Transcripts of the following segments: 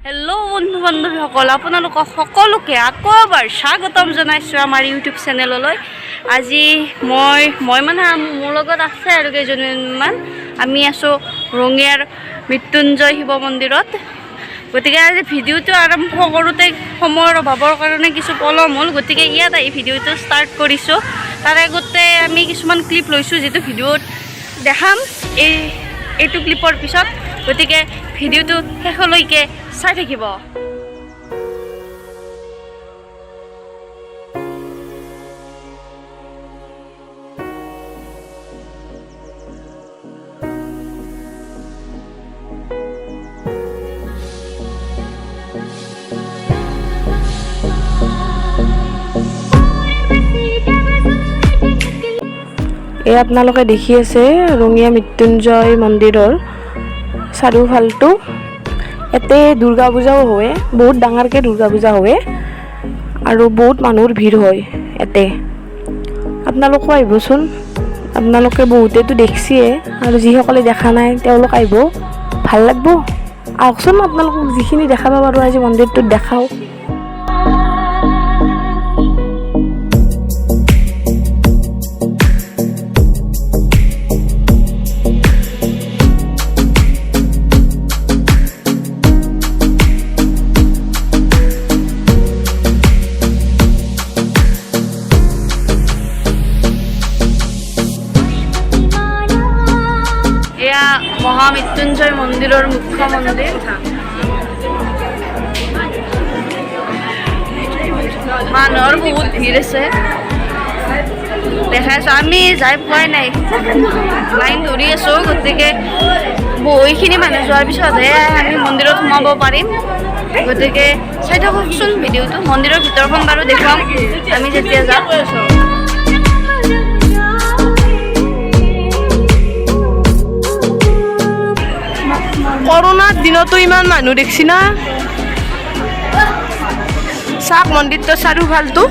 Hello' বন্ধু বান্ধৱীসকল, আপোনালোকক সকলোকে আকৌ এবাৰ স্বাগতম জনাইছোঁ আমাৰ ইউটিউব চেনেললৈ। আজি মই মানে মোৰ লগত আছে আৰু কেইজনমান। আমি আছোঁ ৰঙিয়াৰ মৃত্যুঞ্জয় শিৱ মন্দিৰত। গতিকে আজি ভিডিঅ'টো আৰম্ভ কৰোঁতে সময়ৰ অভাৱৰ কাৰণে কিছু পলম হ'ল, গতিকে ইয়াত আহি ভিডিঅ'টো ষ্টাৰ্ট কৰিছোঁ। তাৰ আগতে আমি কিছুমান ক্লিপ লৈছোঁ যিটো ভিডিঅ'ত দেখাম এইটো ক্লিপৰ পিছত। গতিকে ভিডিঅ'টো শেষলৈকে চাই থাকিব। এই আপোনালোকে দেখি আছে ৰঙিয়া মৃত্যুঞ্জয় মন্দিৰৰ চাৰিওফালটো। ইয়াতে দুৰ্গা পূজাও হয়, বহুত ডাঙৰকৈ দুৰ্গা পূজা হয় আৰু বহুত মানুহৰ ভিৰ হয় ইয়াতে। আপোনালোকো আহিবচোন, আপোনালোকে বহুতেতো দেখিছে আৰু যিসকলে দেখা নাই তেওঁলোক আহিব, ভাল লাগিব। আহকচোন, আপোনালোকক যিখিনি দেখাব পাৰোঁ আজি মন্দিৰটোত দেখাওঁ। মহামৃত্যুঞ্জয় মন্দিৰৰ মুখ্য মন্দিৰ। মানুহৰ বহুত ভিৰ আছে, দেখাইছোঁ। আমি যাই পোৱাই নাই, লাইন ধৰি আছোঁ। গতিকে বহুখিনি মানুহ যোৱাৰ পিছতহে আমি মন্দিৰত সোমাব পাৰিম। গতিকে চাই থাককচোন ভিডিঅ'টো। মন্দিৰৰ ভিতৰখন বাৰু দেখুৱাম আমি যেতিয়া যাম। কৰোণাৰ দিনতো ইমান মানুহ দেখছি না, চাওক মন্দিৰটো চাৰিওফালটো।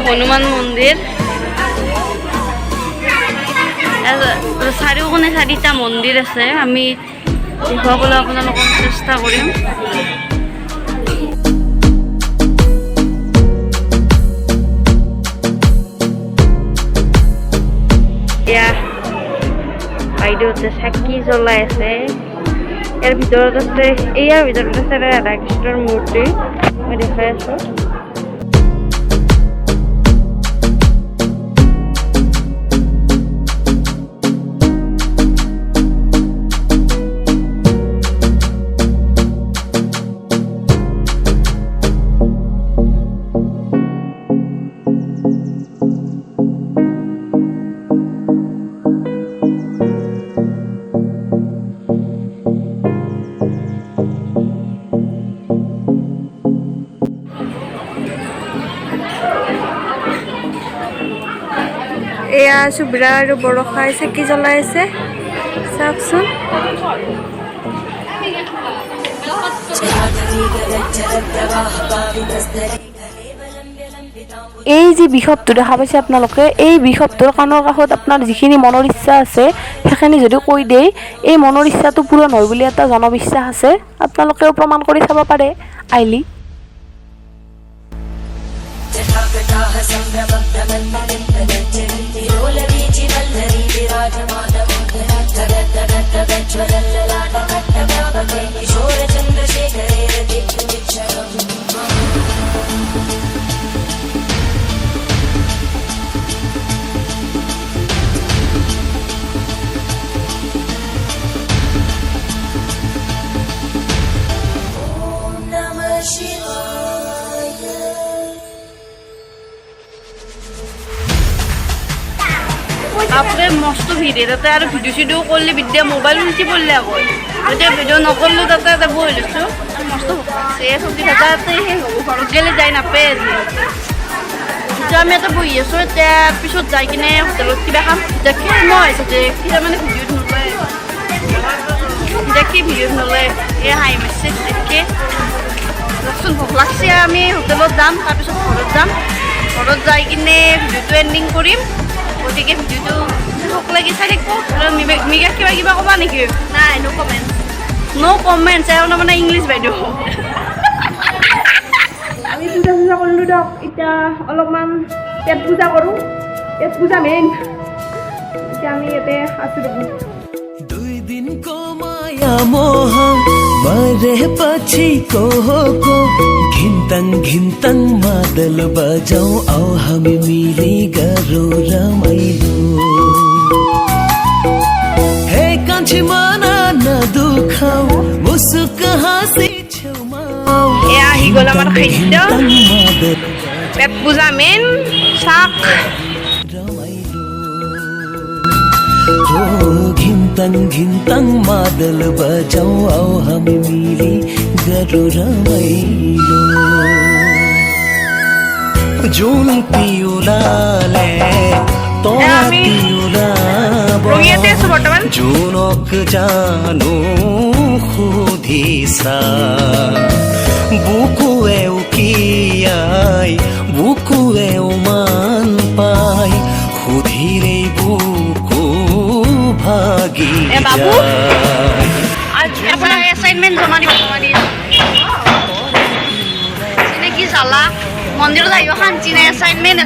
হনুমান মন্দিৰ। চাৰিওখনে চাৰিটা মন্দিৰ আছে, আমি দেখুৱাবলৈ আপোনালোকক চেষ্টা কৰিম। এয়া বাইদেউতে চাকি জ্বলাই আছে। ইয়াৰ ভিতৰত আছে ৰাধা কৃষ্ণৰ মূৰ্তি মই দেখাই আছোঁ। আছো বিৰা আৰু বৰষাই চাকি জ্বলাই আছে চাওকচোন এই যে বিষপটো দেখা পাইছে আপোনালোকে এই বিষপটোৰ কাণৰ কাষত আপোনাৰ যিখিনি মনৰ ইচ্ছা আছে সেইখিনি যদি কৈ দেই এই মনৰ ইচ্ছাটো পূৰণ হয় বুলি এটা জনবিশ্বাস আছে আপোনালোকেও প্ৰমাণ কৰি চাব পাৰে আইলি आपरे मस्त भिड़े ताते आरो भिडिओ सिडिओ करले बिद्या मोबाइल उल्टी पड़ले आको जेते भिडिओ नकरलो ताते ताते बहिलছো मस्त से सब्जी खाताते हे हो घरत गेले जाय ना पे जो আমি এটা বহি আছো এটা পিছত যাই কিনে হোটেলত কিবা খাম দেখি মই যে কিবা মানে ভিডিও নলয় দেখি ভিডিও নলয় এ হাই মেসেজ দেখে লক্ষণ ভোক লাগছে আমি হোটেলত যাম তাৰ পিছত ঘৰত যাই কিনে ভিডিওটো এন্ডিং কৰিম ওদিকে ভিডিওটো ভোক লাগিছে দেখো মিগা কিবা কবা নেকি নাই নো কমেন্টস আৰু মানে ইংলিশ বাইদেউ আমি পূজা কৰিলো দক এতিয়া অলপমান পেট পূজা কৰো পেট পূজা মেইন এতিয়া আমি ইয়াতে আছো দুই দিন কমায়া মোহ मरे पछि को घिन्तङ मादल बजाऊ आओ हामी मिली गरौँ रमाइलो हे कान्छी मना नदुखाऊ मुसुक हाँसी छेउमा ए आही गोला मार खाइदियो पेट पूजा मेन साक घिन्तङ मादल बजाऊ आओ हामी मिली गरौँ रमाइलो जुन पिउलाले तोरा पिउला जुनक जानु खुदिसा बुकु एउकियाई बुकु एउ मान पाई खुदिरे बुकु भागी ए बाबू आज अपना असाइनमेंट जमा दिबो सिने की साला मंदिर जाइयो खानची ने असाइनमेंट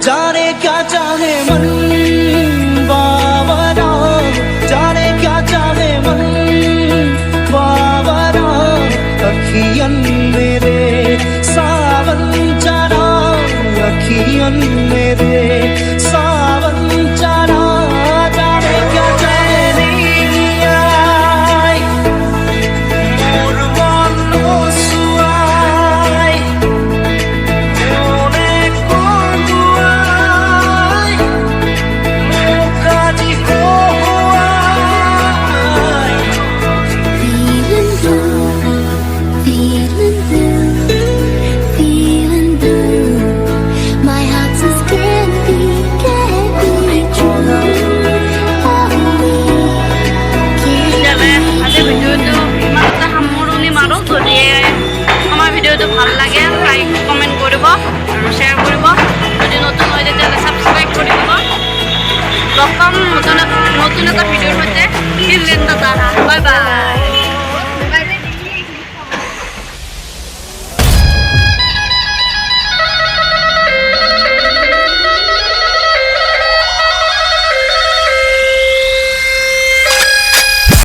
जाने क्या चाहे मन बाबरा जाने क्या चाहे मन बाबरा अखियन मेरे सावन चरा अखियन मेरे सावन चरा जाने क्या चाहे नीलिया मोर वालो सुआई मोने कोंदुआई मोकाजी होआई feeling blue. My heart says can't be true. Oh, we যাবে আজি ভিডিওটো ইমানটা সামৰণি মাৰো যদি আমাৰ ভিডিওটো ভাল লাগে লাইক কমেন্ট কৰিব আৰু শ্বেয়াৰ কৰিব যদি নতুন হয় তেতিয়াহ'লে সাবস্ক্ৰাইব কৰি দিব লগ পাম নতুন এটা ভিডিঅ'ৰ সৈতে বাই বাই